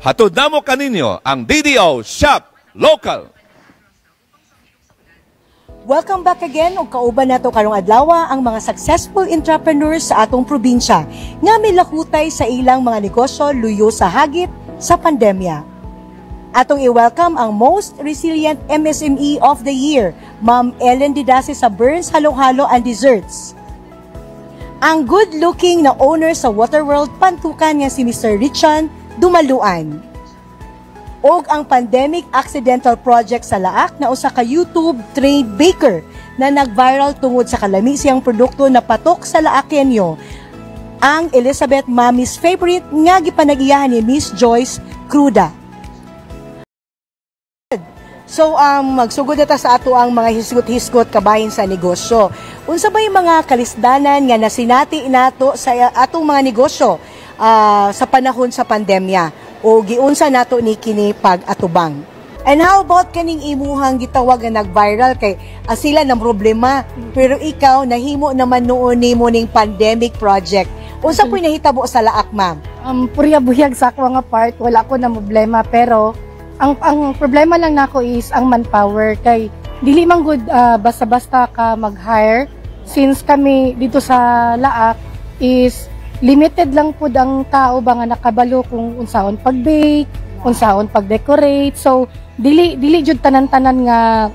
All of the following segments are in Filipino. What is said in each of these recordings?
Hatod namo kaninyo ang DDO Shop Local. Welcome back again ug kauban nato karong adlaw ang mga successful entrepreneurs sa atong probinsya nga milahutay sa ilang mga negosyo luyo sa hagit sa pandemya. Atong i-welcome ang most resilient MSME of the year, Ma'am Ellen Didase sa Burns Halo-Halo and Desserts. Ang good-looking na owner sa Waterworld Pantukan nga si Mr. Richan Dumaluan. Og ang pandemic accidental project sa Laak na usa ka YouTube trained baker na nag-viral tungod sa kalami siyang produkto na patok sa Laakenyo, ang Elizabeth Mami's Favorite nga gipanagiyahan ni Miss Joyce Cruda. So magsugod ta sa ato ang mga hisgot-hisgot kabahin sa negosyo. Unsa ba yung mga kalisdanan nga nasinati nato sa atong mga negosyo sa panahon sa pandemya? O giunsa nato ni kini pag-atubang. And how about kaning imuhang gitawag nga nag-viral kay sila ng problema pero ikaw nahimo naman noon nimo ning pandemic project. Unsa po'y nahitabo sa Laak, ma'am? Purya-buyag sa ako nga part, wala ko na problema pero ang problema lang nako is ang manpower kay dili man good basta-basta ka mag-hire since kami dito sa Laak is limited lang po ang tao ba nga nakabalo kung unsaon pag-bake, unsaon pag-decorate. So, dili jud tanan-tanan nga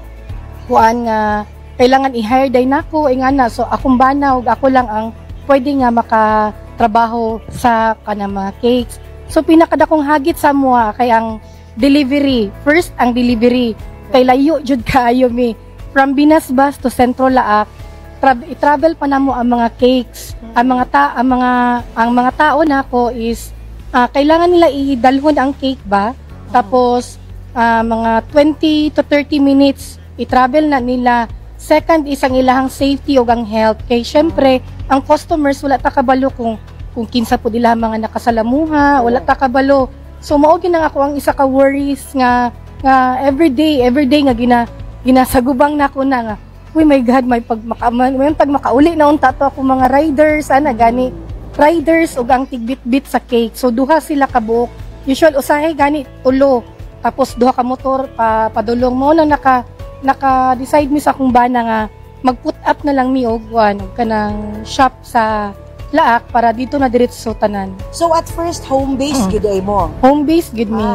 kuan nga kailangan i-hire day nako ingana. So, akong banaw ako lang ang pwede nga makatrabaho sa kanang mga cakes. So, pinakadakong hagit sa mua kay ang delivery. First, ang delivery. Kay layo jud kaayo mi from Binasbas to Centro Laak. I-travel pa namo ang mga cakes. Ang mga tao nako is kailangan nila idalhon ang cake ba? Tapos mga 20 to 30 minutes i-travel na nila. Second is ang ilahang safety o ang health. Kay syempre, ang customers wala ta kabalo kung kinsa po nila mga nakasalamuha, wala ta kabalo. So mao gyud ako ang isa ka worries nga everyday nga ginasagubang nako na nga. Uy, my God, may pag makauli na unta to ako mga riders, gani riders o ang tigbit-bit sa cake. So duha sila kabuok. Usual usahay gani tulo. Tapos duha ka motor padulong mo na naka-decide mi sa kung bana nga mag-put up na lang mi og kanang shop sa Laak para dito na diretso tanan. So at first home base gid ay mo. Home base gid mi.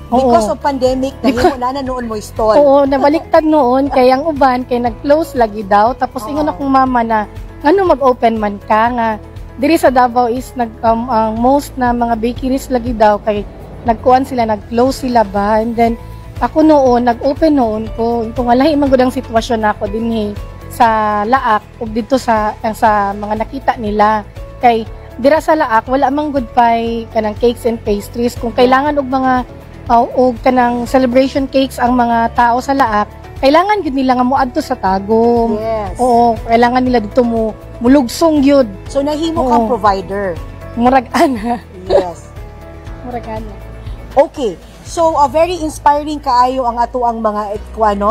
Because of pandemic, nahimo na noon mo stall. Oo, nabaliktad noon kay ang uban kay nag-close lagi daw tapos ingon akong mama na ngano mag-open man ka nga diri sa Davao is ang most na mga bakeries lagi daw kay nagkuan sila nag-close sila ba and then ako noon nag-open noon ko ito nga lahi man gud ang sitwasyon nako dinhi sa Laak ug dito sa mga nakita nila kay dira sa Laak wala man gud pay kanang cakes and pastries kung kailangan og mga o kanang celebration cakes ang mga tao sa Laak, kailangan gid nila nga moadto sa Tagum. Yes. Oo, kailangan nila dito mulugsong gyud. So nahimo kang provider. Murag ana. Yes. Murag ana. Okay. So very inspiring kaayo ang ato ang mga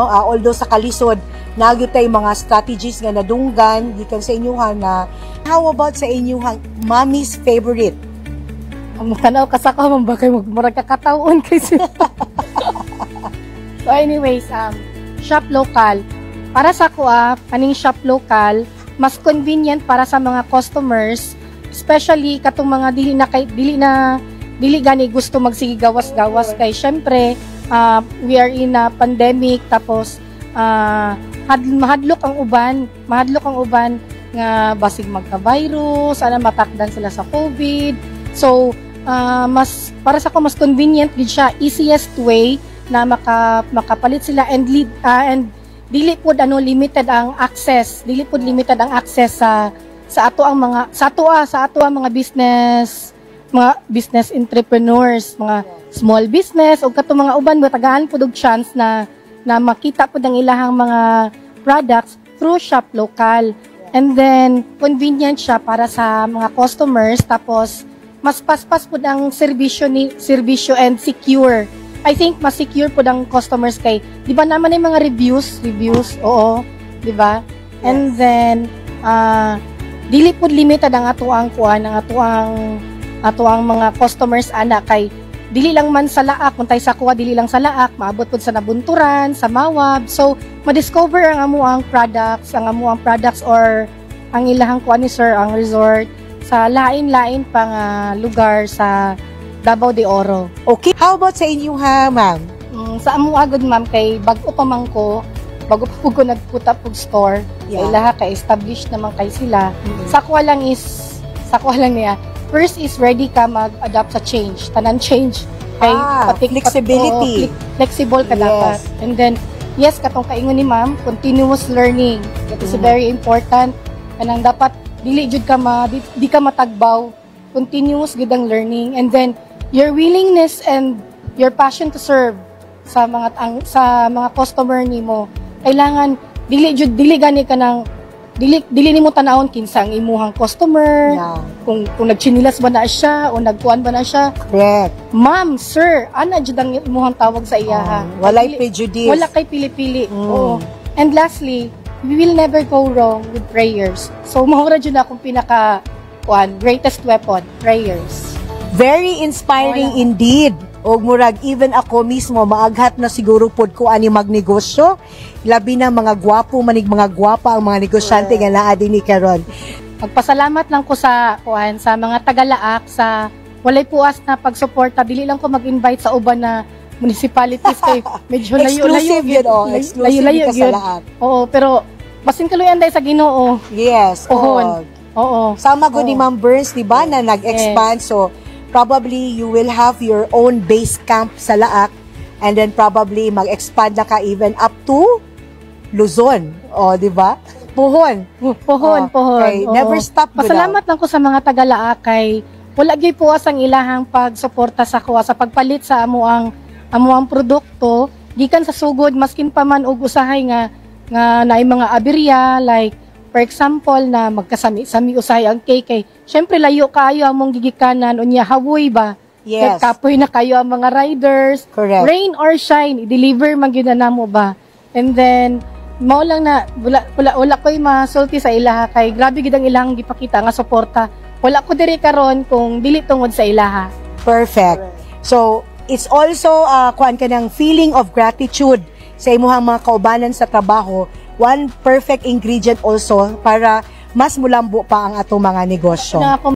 although sa kalisod nagyud tay mga strategies nga nadunggan gikan sa inyuhan na how about sa inyuhang Mommy's Favorite? Ang tanaw kasaka man ba kay murag kakataon kay sila. So anyways, shop local. Para sa ko kaning shop local, mas convenient para sa mga customers, especially katong mga dili gani gusto magsige gawas-gawas kay syempre we are in a pandemic tapos mahadlok ang uban nga basig magka-virus, matakdan sila sa COVID. So mas para sa ko mas convenient gid siya, easiest way na makapalit sila and dili pud limited ang access sa ato ang mga business entrepreneurs, mga small business o katong mga uban tagaan pud og chance na makita pud ang ilahang mga products through shop local. And then convenient siya para sa mga customers tapos mas paspas po ang serbisyo and secure. I think mas secure po ang customers kay, di ba naman yung mga reviews, oo, di ba? Yes. And then, dili po limited ang atuang mga customers ana kay dili lang man sa Laak, kung tayo sa kuha, dili lang sa Laak, maabot po sa Nabunturan, sa Mawab. So, ma-discover ang amuang products, or ang ilahang kuha ni sir, ang resort, sa lain-lain pang lugar sa Davao de Oro. Okay, how about sa inyo ha, ma'am? Sa amuha good ma'am, kay bago pa man ko, bago pa po ko nagput up og store, Yeah. kay lahat kay established naman kay sila. Sa kuha lang niya, first is ready ka mag-adapt sa change, tanan change. Kay Flexibility. Flexible ka Yes. dapat. And then, yes, katong kaingon ni ma'am, continuous learning. That is very important. Kanang dapat, di ka matagbaw. Continuous gid ang learning. And then, your willingness and your passion to serve sa mga customer nimo, kailangan dili gani ka nang dili nimo tanawon kinsa ang imuhang customer, Yeah. kung nagchinilas ba na siya o nagkuan ba na siya. Correct. Ma'am, sir, ana jud ang imuhang tawag sa iya ha. Walay prejudice. Wala kay pili-pili. Oo. And lastly, we will never go wrong with prayers. So mahura jud na akong greatest weapon, prayers. Very inspiring indeed. Og murag even ako mismo maaghat na siguro pod ko ani magnegosyo. Labi na mga gwapo manig mga gwapa ang mga negosyante nga naa dinhi karon. Magpasalamat lang ko sa mga taga-Laak sa walay puas na pagsuporta. Dili lang ko mag-invite sa uban na municipalities kay medyo Exclusive yun, exclusive ka sa Laak. Oo, pero basin kaluyan dai sa Ginoo. Yes. Ohon. Oo. Sama ko ni Ma'am Burns, di ba, na nag-expand. So, probably you will have your own base camp sa Laak and then probably mag-expand na ka even up to Luzon. O, di ba? Pohon. Pohon. Okay. Oo. Never stop. Pasalamat lang ko sa mga taga-Laak kay wala gyud puas ang ilahang pagsuporta sa kuha sa pagpalit sa amuang produkto gikan sa sugod maskin pa man og usahay nga naay mga aberya, like for example na magkasami-sami usahay ang cake. Syempre layo kayo among gigikanan unya hawoy ba. Yes. Kapoy na kayo ang mga riders. Correct. Rain or shine, i-deliver man gyud na namo ba. And then mao lang na wala ko'y masulti sa ilaha kay grabe gid ang ilahang gipakita nga suporta. Wala ko diri karon kung dili tungod sa ilaha. Perfect. So, it's also kuan ka ng feeling of gratitude sa imuhang mga kaubanan sa trabaho. One perfect ingredient also para mas mulambo pa ang atong mga negosyo. Na ako